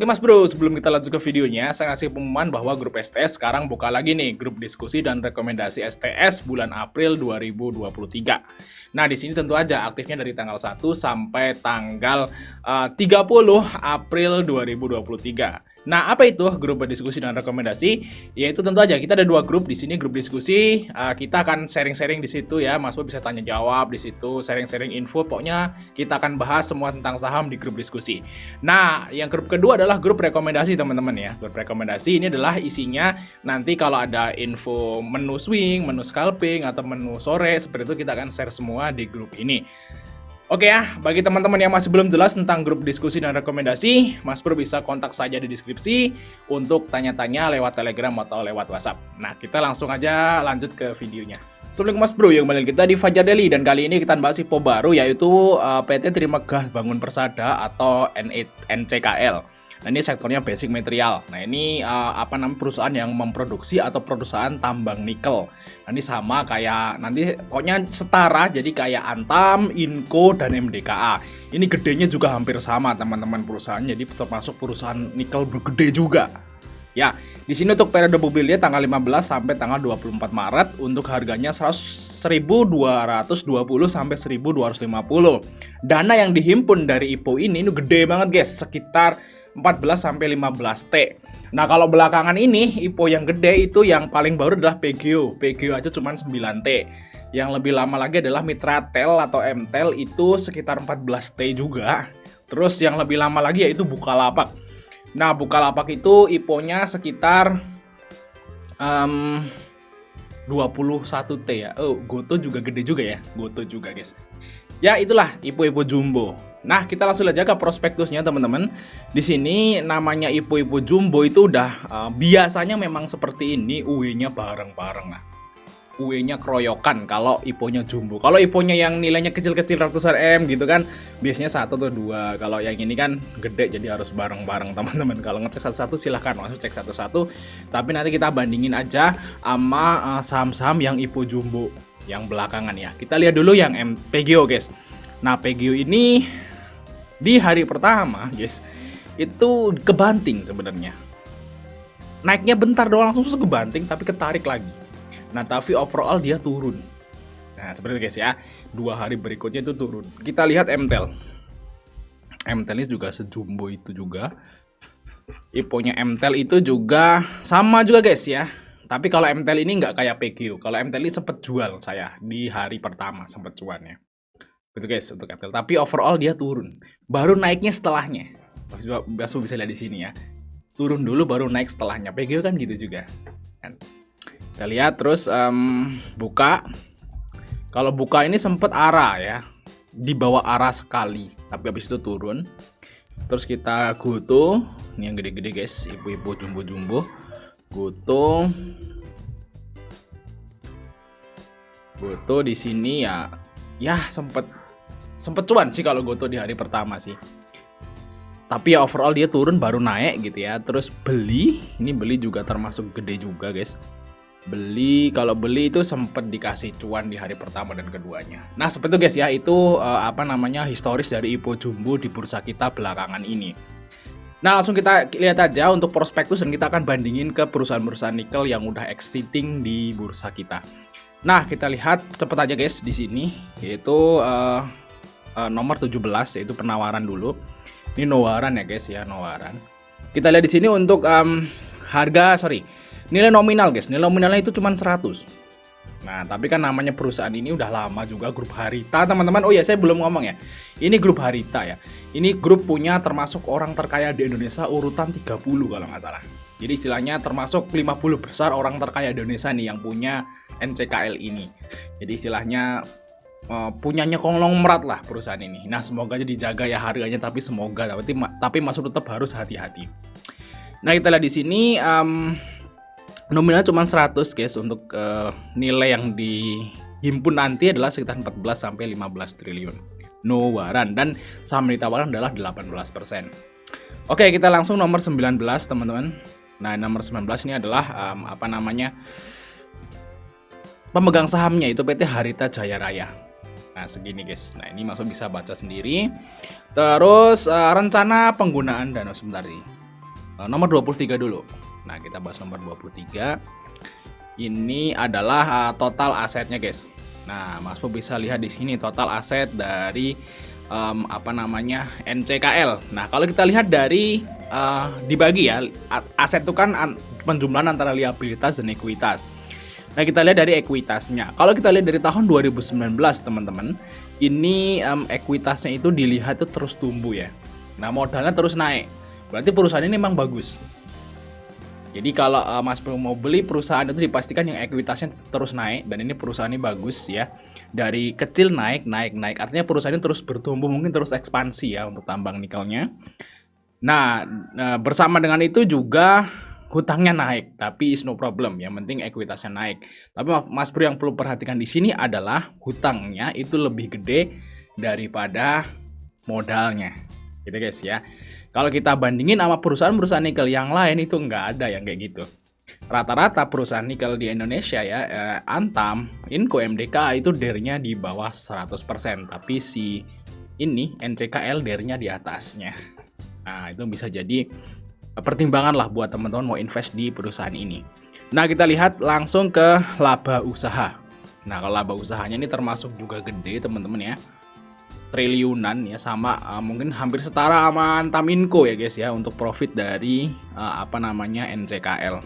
Oke Mas Bro, sebelum kita lanjut ke videonya, saya ngasih pengumuman bahwa grup STS sekarang buka lagi nih, grup diskusi dan rekomendasi STS bulan April 2023. Nah, di sini tentu aja aktifnya dari tanggal 1 sampai tanggal 30 April 2023. Nah, apa itu grup diskusi dan rekomendasi? Yaitu tentu aja kita ada dua grup di sini, grup diskusi. Kita akan sharing-sharing di situ ya, Mas Bro bisa tanya jawab di situ, sharing-sharing info. Pokoknya kita akan bahas semua tentang saham di grup diskusi. Nah, yang grup kedua adalah grup rekomendasi teman-teman ya. Grup rekomendasi ini adalah isinya nanti kalau ada info menu swing, menu scalping, atau menu sore, seperti itu kita akan share semua di grup ini. Oke ya, bagi teman-teman yang masih belum jelas tentang grup diskusi dan rekomendasi, Mas Bro bisa kontak saja di deskripsi untuk tanya-tanya lewat Telegram atau lewat WhatsApp. Nah, kita langsung aja lanjut ke videonya. Assalamualaikum Mas Bro, yang kembali kita di Fajar Daily, dan kali ini kita bahas info baru yaitu PT Trimegah Bangun Persada atau NCKL. Nah, ini sektornya basic material. Nah, ini perusahaan yang memproduksi atau perusahaan tambang nikel. Nah, ini sama kayak nanti pokoknya setara, jadi kayak Antam, Inco, dan MDKA. Ini gedenya juga hampir sama teman-teman perusahaan, jadi termasuk perusahaan nikel bergede juga. Ya, di sini untuk periode bubbilnya tanggal 15 sampai tanggal 24 Maret untuk harganya 1.220 sampai 1.250. Dana yang dihimpun dari IPO ini gede banget guys, sekitar 14 sampai 15 T. Nah, kalau belakangan ini IPO yang gede itu yang paling baru adalah PGO. PGO aja cuma 9 T. Yang lebih lama lagi adalah Mitratel atau MTEL itu sekitar 14 T juga. Terus yang lebih lama lagi yaitu Bukalapak. Nah, Bukalapak itu IPO-nya sekitar 21 T ya. Oh, Goto juga gede juga ya. Goto juga, guys. Ya, itulah IPO-IPO jumbo. Nah, kita langsung aja ke prospektusnya, teman-teman. Di sini namanya IPO-IPO jumbo itu udah biasanya memang seperti ini, UE-nya bareng-bareng lah. UE-nya keroyokan kalau IPO-nya jumbo. Kalau IPO-nya yang nilainya kecil-kecil ratusan M gitu kan, biasanya 1 atau 2. Kalau yang ini kan gede, jadi harus bareng-bareng, teman-teman. Kalau ngecek satu-satu silahkan langsung cek satu-satu. Tapi nanti kita bandingin aja sama saham-saham yang IPO jumbo yang belakangan ya. Kita lihat dulu yang PGO, guys. Nah, PGO ini di hari pertama, guys, itu kebanting sebenarnya. Naiknya bentar doang langsung kebanting, tapi ketarik lagi. Nah, tapi overall dia turun. Nah, seperti itu guys ya. 2 hari berikutnya itu turun. Kita lihat MTEL. MTEL ini juga sejumbo itu juga. IPO-nya MTEL itu juga sama juga guys ya. Tapi kalau MTEL ini nggak kayak PGO. Kalau MTEL ini sempat jual saya di hari pertama, sempat cuannya. Betul guys untuk MTEL. Tapi overall dia turun. Baru naiknya setelahnya. Biasa bisa lihat di sini ya. Turun dulu baru naik setelahnya. PGO kan gitu juga. Kan. Kita lihat terus buka. Kalau buka ini sempat arah ya. Di bawah arah sekali. Tapi habis itu turun. Terus kita Goto. Ini yang gede-gede guys. Ibu-ibu jumbo-jumbo. Goto di sini ya sempet cuan sih kalau Goto di hari pertama sih. Tapi ya overall dia turun baru naik gitu ya. Terus ini beli juga termasuk gede juga guys. Kalau beli itu sempet dikasih cuan di hari pertama dan keduanya. Nah, seperti itu guys ya, itu historis dari IPO jumbo di bursa kita belakangan ini. Nah, langsung kita lihat aja untuk prospektus dan kita akan bandingin ke perusahaan-perusahaan nikel yang udah exiting di bursa kita. Nah, kita lihat cepet aja guys di sini, yaitu nomor 17 yaitu penawaran dulu. Ini nawaran ya guys ya, nawaran. Kita lihat di sini untuk nilai nominal guys. Nilai nominalnya itu cuma 100. Nah, tapi kan namanya perusahaan ini udah lama juga, grup Harita teman-teman. Oh ya, saya belum ngomong ya. Ini grup Harita ya. Ini grup punya termasuk orang terkaya di Indonesia urutan 30 kalau nggak salah. Jadi istilahnya termasuk 50 besar orang terkaya di Indonesia nih yang punya NCKL ini. Jadi istilahnya punyanya konglomerat lah perusahaan ini. Nah, semoga aja dijaga ya harganya, tapi semoga tapi masuk tetap harus hati-hati. Nah, kita lihat di sini nominalnya cuma 100 guys. Untuk nilai yang dihimpun nanti adalah sekitar 14 sampai 15 triliun. Nawaran dan saham yang ditawarkan adalah 18%. Oke, kita langsung nomor 19 teman-teman. Nah, nomor 19 ini adalah pemegang sahamnya itu PT Harita Jaya Raya. Nah, segini guys. Nah, ini maksud bisa baca sendiri. Terus rencana penggunaan dana sebentar nih. Nomor 23 dulu. Nah, kita bahas nomor 23. Ini adalah total asetnya, guys. Nah, Mas Pu bisa lihat di sini total aset dari NCKL. Nah, kalau kita lihat dari dibagi ya, aset itu kan penjumlahan antara liabilitas dan ekuitas. Nah, kita lihat dari ekuitasnya. Kalau kita lihat dari tahun 2019, teman-teman, ini ekuitasnya itu dilihat itu terus tumbuh ya. Nah, modalnya terus naik. Berarti perusahaan ini memang bagus. Jadi kalau Mas Bro mau beli perusahaan itu dipastikan yang ekuitasnya terus naik, dan ini perusahaan ini bagus ya. Dari kecil naik. Artinya perusahaan ini terus bertumbuh, mungkin terus ekspansi ya untuk tambang nikelnya. Nah, bersama dengan itu juga hutangnya naik, tapi is no problem. Yang penting ekuitasnya naik. Tapi Mas Bro yang perlu perhatikan di sini adalah hutangnya itu lebih gede daripada modalnya. Gitu guys ya. Kalau kita bandingin sama perusahaan-perusahaan nikel yang lain itu nggak ada yang kayak gitu. Rata-rata perusahaan nikel di Indonesia ya, Antam, Inco, MDK itu DER-nya di bawah 100%. Tapi si ini NCKL DER-nya di atasnya. Nah, itu bisa jadi pertimbangan lah buat teman-teman mau invest di perusahaan ini. Nah, kita lihat langsung ke laba usaha. Nah, kalau laba usahanya ini termasuk juga gede teman-teman ya. Triliunan ya, sama mungkin hampir setara sama Antaminco ya guys ya untuk profit dari NCKL.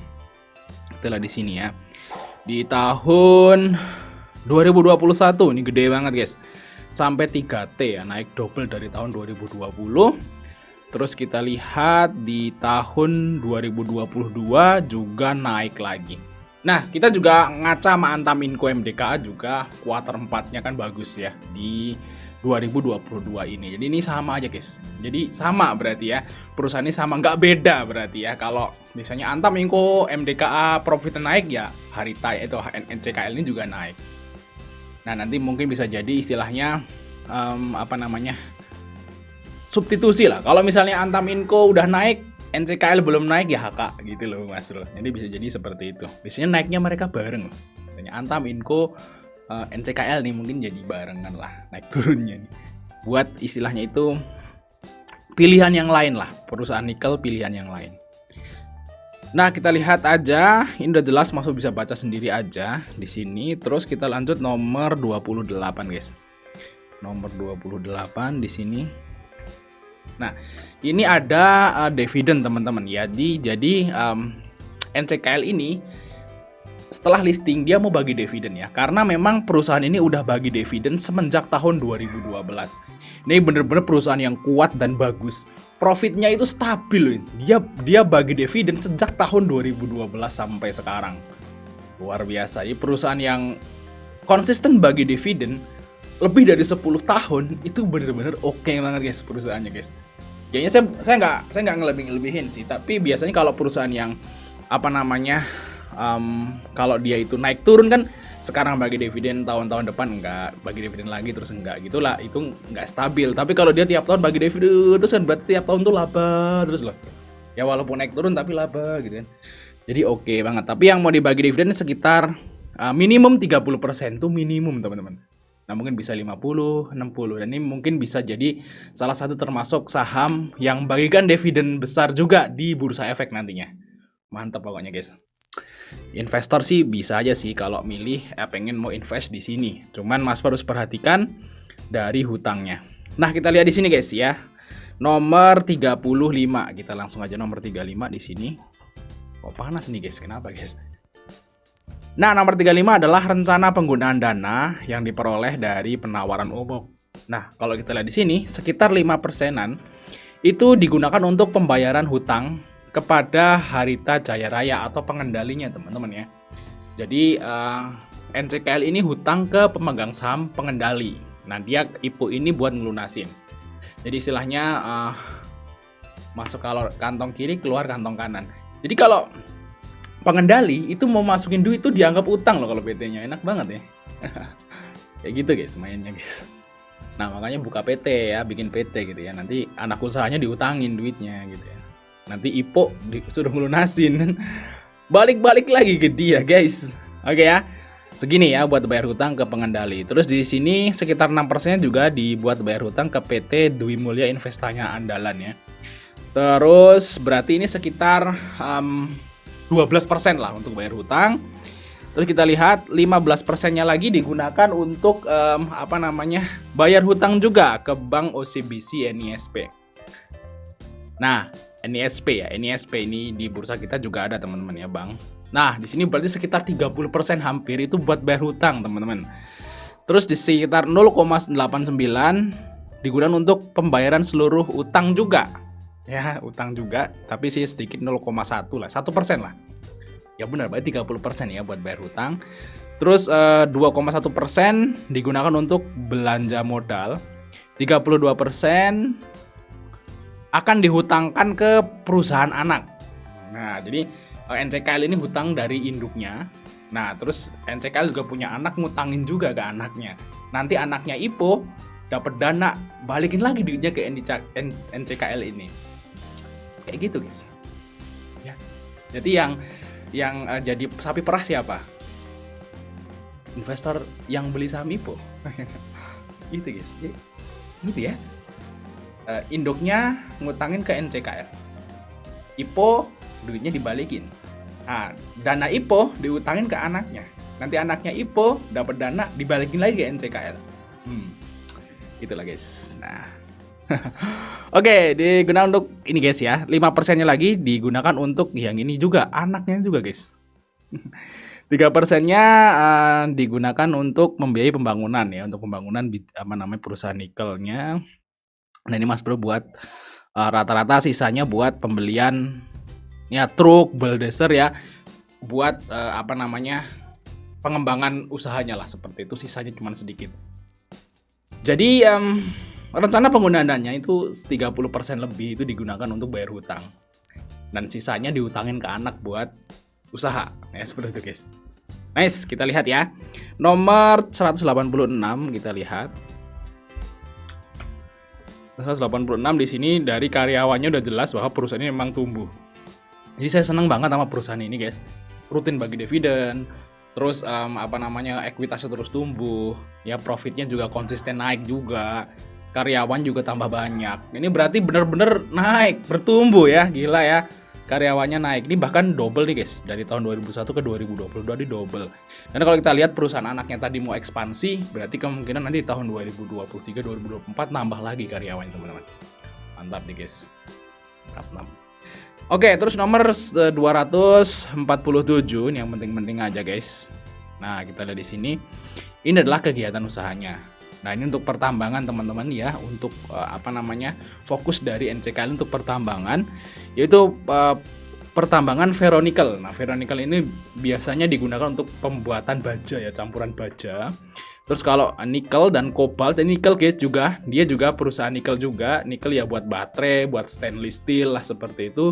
Itulah di sini ya. Di tahun 2021 ini gede banget guys. Sampai 3T ya, naik double dari tahun 2020. Terus kita lihat di tahun 2022 juga naik lagi. Nah, kita juga ngaca sama Antaminco MDK juga kuartal 4-nya kan bagus ya di 2022 ini. Jadi ini sama aja guys. Jadi sama berarti ya. Perusahaan ini sama, nggak beda berarti ya. Kalau misalnya Antaminco MDKA profit naik ya, Harita itu NCKL ini juga naik. Nah, nanti mungkin bisa jadi istilahnya substitusi lah. Kalau misalnya Antaminco udah naik, NCKL belum naik ya HK gitu loh Mas Bro. Jadi bisa jadi seperti itu. Biasanya naiknya mereka bareng loh. Misalnya Antaminco NCKL nih mungkin jadi barengan lah naik turunnya nih. Buat istilahnya itu pilihan yang lain lah, perusahaan nikel pilihan yang lain. Nah, kita lihat aja, ini udah jelas, Mas bisa baca sendiri aja di sini. Terus kita lanjut nomor 28 guys. Nomor 28 di sini. Nah, ini ada dividen teman-teman ya. Jadi NCKL ini setelah listing dia mau bagi dividen ya, karena memang perusahaan ini udah bagi dividen semenjak tahun 2012. Ini bener-bener perusahaan yang kuat dan bagus, profitnya itu stabil. Dia bagi dividen sejak tahun 2012 sampai sekarang, luar biasa. Ini perusahaan yang konsisten bagi dividen lebih dari 10 tahun, itu bener-bener oke banget guys perusahaannya guys. Kayaknya saya nggak ngelebihin sih, tapi biasanya kalau perusahaan yang kalau dia itu naik turun kan, sekarang bagi dividen, tahun-tahun depan enggak bagi dividen lagi, terus enggak gitulah, itu enggak stabil. Tapi kalau dia tiap tahun bagi dividen terus kan berarti tiap tahun tuh laba terus loh ya, walaupun naik turun tapi laba gitu kan. Jadi oke banget. Tapi yang mau dibagi dividen sekitar minimum 30% tuh minimum teman-teman. Nah, mungkin bisa 50, 60, dan ini mungkin bisa jadi salah satu termasuk saham yang bagikan dividen besar juga di Bursa Efek nantinya. Mantap pokoknya guys. Investor sih bisa aja sih kalau milih pengen mau invest di sini. Cuman Mas harus perhatikan dari hutangnya. Nah, kita lihat di sini guys ya. Nomor 35. Kita langsung aja nomor 35 di sini. Kok panas nih guys? Kenapa guys? Nah, nomor 35 adalah rencana penggunaan dana yang diperoleh dari penawaran umum. Nah, kalau kita lihat di sini sekitar 5%-an itu digunakan untuk pembayaran hutang kepada Harita Jaya Raya atau pengendalinya teman-teman ya. Jadi NCKL ini hutang ke pemegang saham pengendali. Nah, dia IPO ini buat ngelunasin. Jadi istilahnya masuk kalau kantong kiri, keluar kantong kanan. Jadi kalau pengendali itu mau masukin duit itu dianggap utang loh kalau PT-nya. Enak banget ya. Kayak gitu guys mainnya guys. Nah, makanya buka PT ya, bikin PT gitu ya. Nanti anak usahanya diutangin duitnya gitu ya. Nanti IPO disuruh ngelunasin. Balik-balik lagi ke dia, guys. Oke ya. Segini ya buat bayar hutang ke pengendali. Terus di sini sekitar 6% juga dibuat bayar hutang ke PT Dwi Mulya Investanya Andalan ya. Terus berarti ini sekitar 12% lah untuk bayar hutang. Terus kita lihat 15%-nya lagi digunakan untuk bayar hutang juga ke bank OCBC NISP. Nah, NISP ya, NISP ini di bursa kita juga ada teman-teman ya, Bang. Nah, di sini berarti sekitar 30% hampir itu buat bayar hutang, teman-teman. Terus di sekitar 0,89 digunakan untuk pembayaran seluruh utang juga. Ya, utang juga, tapi sih sedikit 0,1 lah, 1% lah. Ya benar, berarti 30% ya buat bayar hutang. Terus 2,1% digunakan untuk belanja modal. 32% akan dihutangkan ke perusahaan anak. Nah, jadi NCKL ini hutang dari induknya. Nah, terus NCKL juga punya anak, ngutangin juga ke anaknya. Nanti anaknya IPO dapat dana, balikin lagi duitnya ke NCKL ini. Kayak gitu, guys. Ya. Jadi yang jadi sapi perah siapa? Investor yang beli saham IPO. Gitu, guys. Gitu ya. Induknya ngutangin ke NCKL. IPO duitnya dibalikin. Nah, dana IPO diutangin ke anaknya. Nanti anaknya IPO dapat dana dibalikin lagi ke NCKL. Itulah, guys. Nah. Oke, digunakan untuk ini, guys ya. 5%-nya lagi digunakan untuk yang ini juga, anaknya juga, guys. 3%-nya digunakan untuk membiayai pembangunan ya, untuk pembangunan perusahaan nikelnya. Nah, ini Mas Bro buat rata-rata sisanya buat pembelian ya truk, bulldozer ya, buat pengembangan usahanya lah, seperti itu. Sisanya cuma sedikit. Jadi rencana penggunaan dananya itu 30% lebih itu digunakan untuk bayar hutang. Dan sisanya diutangin ke anak buat usaha. Ya, seperti itu, guys. Nice, kita lihat ya. Nomor 186 kita lihat. 186 di sini dari karyawannya udah jelas bahwa perusahaan ini memang tumbuh. Jadi saya senang banget sama perusahaan ini, guys. Rutin bagi dividen, terus ekuitasnya terus tumbuh, ya profitnya juga konsisten naik juga. Karyawan juga tambah banyak. Ini berarti bener-bener naik, bertumbuh ya, gila ya. Karyawannya naik. Ini bahkan double nih, guys. Dari tahun 2001 ke 2022 di double. Dan kalau kita lihat perusahaan anaknya tadi mau ekspansi, berarti kemungkinan nanti tahun 2023 2024 nambah lagi karyawannya, teman-teman. Mantap nih, guys. Mantap 6. Oke, terus nomor 247 ini yang penting-penting aja, guys. Nah, kita lihat di sini. Ini adalah kegiatan usahanya. Nah, ini untuk pertambangan, teman-teman ya, untuk fokus dari NCKL untuk pertambangan, yaitu pertambangan ferronikel. Nah, ferronikel ini biasanya digunakan untuk pembuatan baja ya, campuran baja. Terus kalau nikel dan kobalt, nikel, guys, dia juga perusahaan nikel juga. Nikel ya buat baterai, buat stainless steel lah, seperti itu.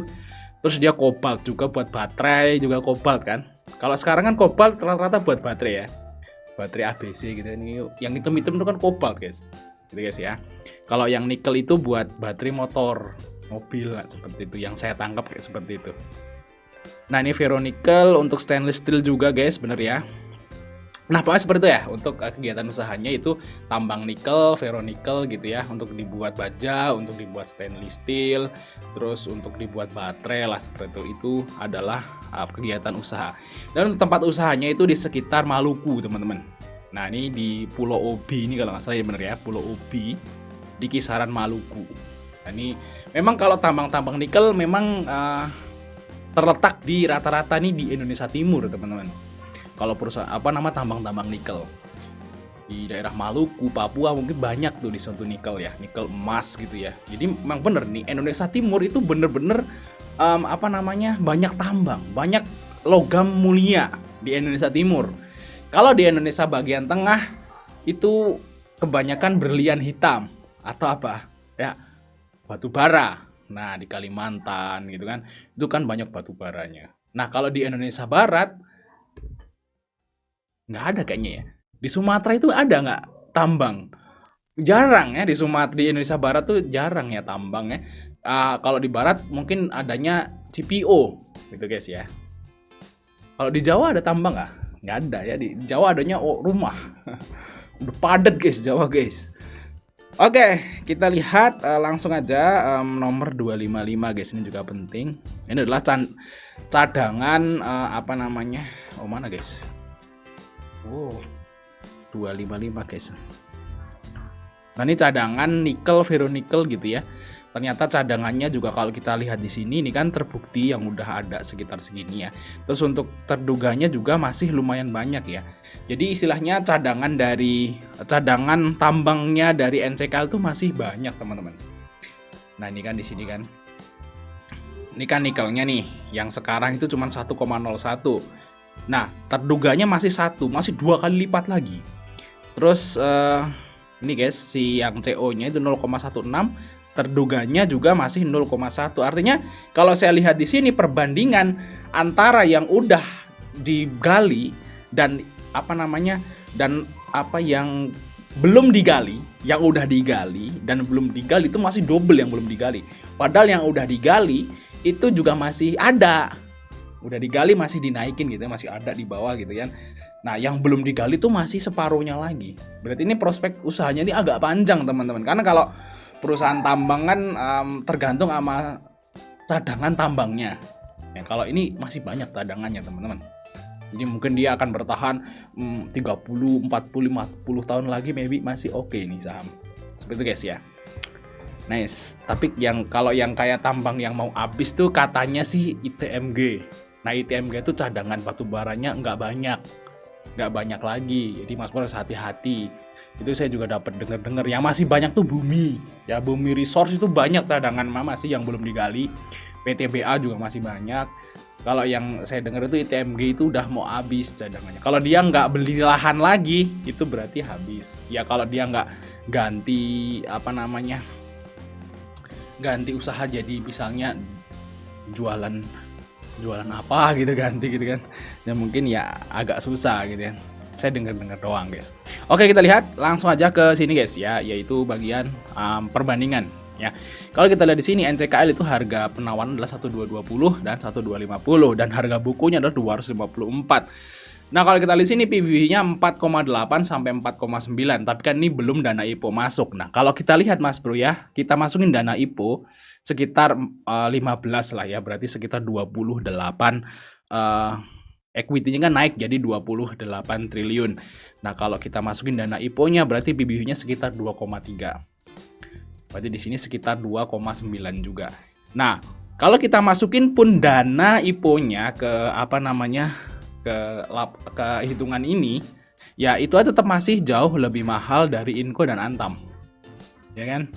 Terus dia kobalt juga buat baterai, juga kobalt kan. Kalau sekarang kan kobalt rata-rata buat baterai ya. Baterai ABC gitu. Ini yang hitam-hitam itu kan kobalt, guys. Gitu, guys ya. Kalau yang nikel itu buat baterai motor, mobil lah, seperti itu. Yang saya tangkap kayak seperti itu. Nah, ini ferronikel untuk stainless steel juga, guys, bener ya. Nah, pokoknya seperti itu ya untuk kegiatan usahanya, itu tambang nikel, ferronikel gitu ya, untuk dibuat baja, untuk dibuat stainless steel, terus untuk dibuat baterai lah, seperti itu. Itu adalah kegiatan usaha. Dan untuk tempat usahanya itu di sekitar Maluku, teman-teman. Nah, ini di Pulau Obi ini kalau nggak salah ya, bener ya, Pulau Obi di kisaran Maluku. Nah, ini memang kalau tambang-tambang nikel memang terletak di rata-rata nih di Indonesia Timur, teman-teman. Kalau perusahaan tambang-tambang nikel di daerah Maluku, Papua mungkin banyak tuh di suatu nikel ya, nikel emas gitu ya. Jadi memang bener nih, Indonesia Timur itu bener-bener banyak tambang, banyak logam mulia di Indonesia Timur. Kalau di Indonesia bagian tengah itu kebanyakan berlian hitam atau ya, batu bara. Nah, di Kalimantan gitu kan, itu kan banyak batu baranya. Nah, kalau di Indonesia Barat nggak ada kayaknya ya. Di Sumatera itu ada nggak tambang? Jarang ya, di Indonesia Barat tuh jarang ya tambang ya. Kalau di Barat mungkin adanya CPO gitu, guys ya. Kalau di Jawa ada tambang nggak ada ya. Di Jawa adanya rumah. Udah padat, guys, Jawa, guys. Oke, kita lihat langsung aja nomor 255 guys, ini juga penting. Ini adalah cadangan apa namanya? Oh, mana guys? Oh, 255 guys. Nah, ini cadangan nikel ferronikel gitu ya. Ternyata cadangannya juga kalau kita lihat di sini ini kan terbukti yang udah ada sekitar segini ya. Terus untuk terduganya juga masih lumayan banyak ya. Jadi istilahnya cadangan tambangnya dari NCKL tuh masih banyak teman-teman. Nah, ini kan di sini kan. Ini kan nikelnya nih, yang sekarang itu cuma 1,01. Nah, terduganya masih masih 2 kali lipat lagi. Terus ini guys, si yang CO-nya itu 0,16, terduganya juga masih 0,1. Artinya kalau saya lihat di sini perbandingan antara yang udah digali dan apa yang belum digali, yang udah digali dan belum digali itu masih double yang belum digali. Padahal yang udah digali itu juga masih ada. Udah digali masih dinaikin gitu ya, masih ada di bawah gitu kan. Nah, yang belum digali tuh masih separuhnya lagi. Berarti ini prospek usahanya ini agak panjang teman-teman. Karena kalau perusahaan tambang kan tergantung sama cadangan tambangnya. Ya, kalau ini masih banyak cadangannya teman-teman. Jadi mungkin dia akan bertahan 30, 40, 50 tahun lagi maybe masih oke nih saham. Seperti itu guys ya. Nice. Tapi kalau yang kayak tambang yang mau habis tuh katanya sih ITMG. Nah, ITMG itu cadangan batu baranya nggak banyak lagi. Jadi Mas Bro harus hati-hati. Itu saya juga dapat dengar yang masih banyak tuh Bumi. Ya, Bumi Resource itu banyak cadangan masih yang belum digali. PTBA juga masih banyak. Kalau yang saya dengar itu ITMG itu udah mau habis cadangannya. Kalau dia nggak beli lahan lagi, itu berarti habis. Ya kalau dia nggak ganti ganti usaha jadi misalnya jualan apa gitu ganti gitu kan. Ya mungkin ya agak susah gitu ya. Saya dengar doang guys. Oke, kita lihat langsung aja ke sini guys ya, yaitu bagian perbandingan. Ya, kalau kita lihat di sini NCKL itu harga penawaran adalah 1220 dan 1250 dan harga bukunya adalah 254. Nah, kalau kita lihat sini PBB-nya 4,8 sampai 4,9, tapi kan ini belum dana IPO masuk. Nah, kalau kita lihat Mas Bro ya, kita masukin dana IPO sekitar 15 lah ya, berarti sekitar 28 equity-nya kan naik jadi 28 triliun. Nah, kalau kita masukin dana IPO-nya berarti PBB-nya sekitar 2,3. Berarti di sini sekitar 2,9 juga. Nah, kalau kita masukin pun dana IPO-nya ke ke hitungan ini, ya itu tetap masih jauh lebih mahal dari Inco dan Antam. Ya kan?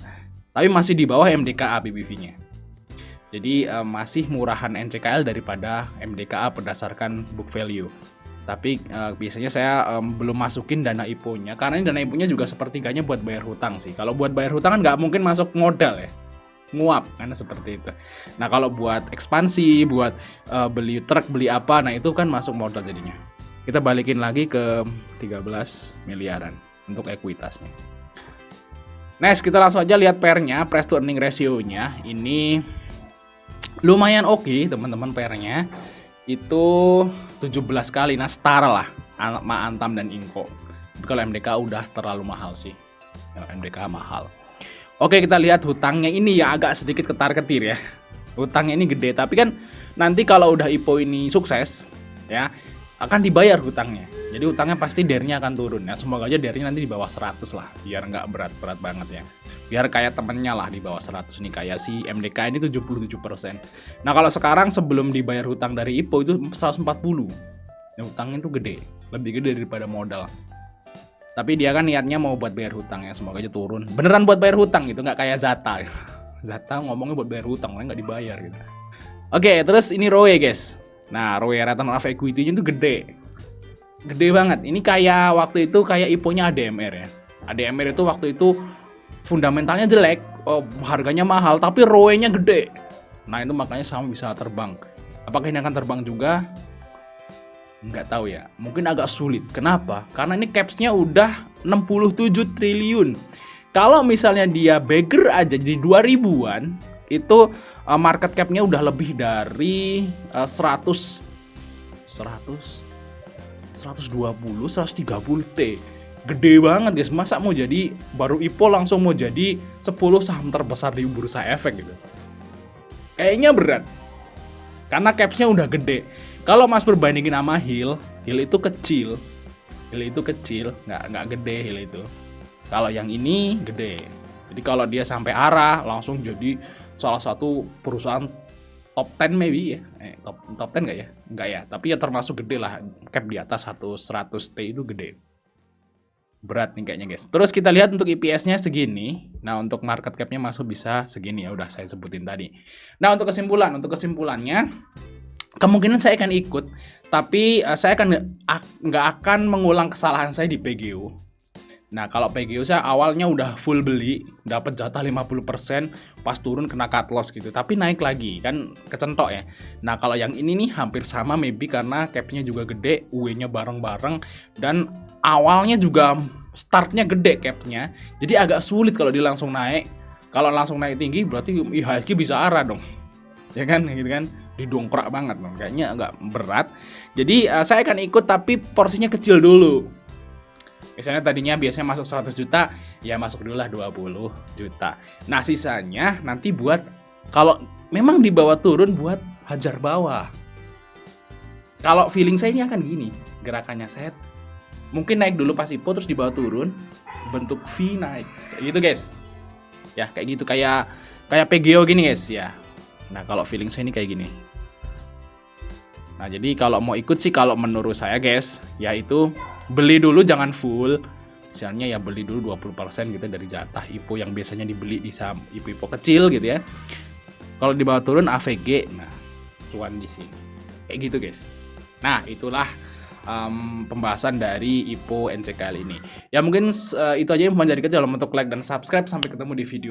Tapi masih di bawah MDKA PBV-nya. Jadi masih murahan NCKL daripada MDKA berdasarkan book value. Tapi biasanya saya belum masukin dana IPO-nya karena ini dana IPO-nya juga sepertiganya buat bayar hutang sih. Kalau buat bayar hutang kan nggak mungkin masuk modal ya, nguap karena seperti itu. Nah, kalau buat ekspansi, buat beli truk, beli apa, nah itu kan masuk modal jadinya. Kita balikin lagi ke 13 miliaran untuk ekuitasnya. Next, kita langsung aja lihat PER-nya, price to earning ratio-nya. Ini lumayan oke, teman-teman, PER-nya. Itu 17 kali, nah setara lah sama Antam dan Inco. Tapi kalau MDK udah terlalu mahal sih. Ya, MDK mahal. Oke, kita lihat hutangnya ini ya agak sedikit ketar-ketir ya. Hutangnya ini gede, tapi kan nanti kalau udah IPO ini sukses ya, akan dibayar hutangnya. Jadi hutangnya pasti DER-nya akan turun. Ya, semoga aja DER-nya nanti di bawah 100 lah, biar nggak berat-berat banget ya. Biar kayak temennya lah di bawah 100 nih, kayak si MDK ini 77%. Nah, kalau sekarang sebelum dibayar hutang dari IPO itu 140. Ya, hutangnya itu gede, lebih gede daripada modal. Tapi dia kan niatnya mau buat bayar hutang ya, semoga aja turun. Beneran buat bayar hutang gitu, nggak kayak Zata. Zata ngomongnya buat bayar hutang, nggak dibayar gitu. Oke, terus ini ROE guys. Nah, ROE return on equity-nya itu gede. Gede banget. Ini kayak waktu itu kayak IPO-nya ADMR ya. ADMR itu waktu itu fundamentalnya jelek, harganya mahal, tapi ROE-nya gede. Nah, itu makanya saham bisa terbang. Apakah ini akan terbang juga? Nggak tahu ya. Mungkin agak sulit. Kenapa? Karena ini caps-nya udah 67 triliun. Kalau misalnya dia bagger aja jadi 2000-an, itu market cap-nya udah lebih dari 120, 130 T. gede banget guys. Masa mau jadi baru IPO langsung mau jadi 10 saham terbesar di bursa efek gitu? Kayaknya berat. Karena capsnya udah gede. Kalau Mas perbandingin sama Hill itu kecil. Hill itu kecil, nggak gede Hill itu. Kalau yang ini gede. Jadi kalau dia sampai arah langsung jadi salah satu perusahaan top 10 maybe ya. Top 10 nggak ya? Nggak ya, tapi ya termasuk gede lah. Cap di atas 100T itu gede. Berat nih kayaknya guys. Terus kita lihat untuk EPS-nya segini. Nah untuk market cap-nya masuk bisa segini ya, udah saya sebutin tadi. Nah untuk kesimpulannya, kemungkinan saya akan ikut, tapi saya nggak akan mengulang kesalahan saya di PGO. Nah kalau PGO saya awalnya udah full beli, dapat jatah 50%, pas turun kena cut loss gitu, tapi naik lagi kan kecentok ya. Nah kalau yang ini nih hampir sama maybe karena capnya juga gede, UE-nya bareng-bareng, dan awalnya juga startnya gede capnya, jadi agak sulit kalau dia langsung naik. Kalau langsung naik tinggi berarti IHSG bisa arah dong, ya kan gitu kan, didongkrak banget dong, kayaknya agak berat. Jadi saya akan ikut tapi porsinya kecil dulu. Misalnya tadinya biasanya masuk 100 juta, ya masuk dulu lah 20 juta. Nah sisanya nanti buat, kalau memang di bawah turun buat hajar bawah. Kalau feeling saya ini akan gini, gerakannya saya mungkin naik dulu pas IPO terus di bawah turun, bentuk V naik, kayak gitu guys. Ya kayak gitu, kayak PGO gini guys ya. Nah kalau feeling saya ini kayak gini. Nah jadi kalau mau ikut sih, kalau menurut saya guys, yaitu beli dulu jangan full. Misalnya ya beli dulu 20% gitu dari jatah IPO yang biasanya dibeli di saham IPO kecil gitu ya. Kalau di bawah turun AVG, nah cuan di sini. Kayak gitu guys. Nah itulah pembahasan dari IPO NCK kali ini. Ya mungkin itu aja yang mau jadi dalam bentuk like dan subscribe. Sampai ketemu di video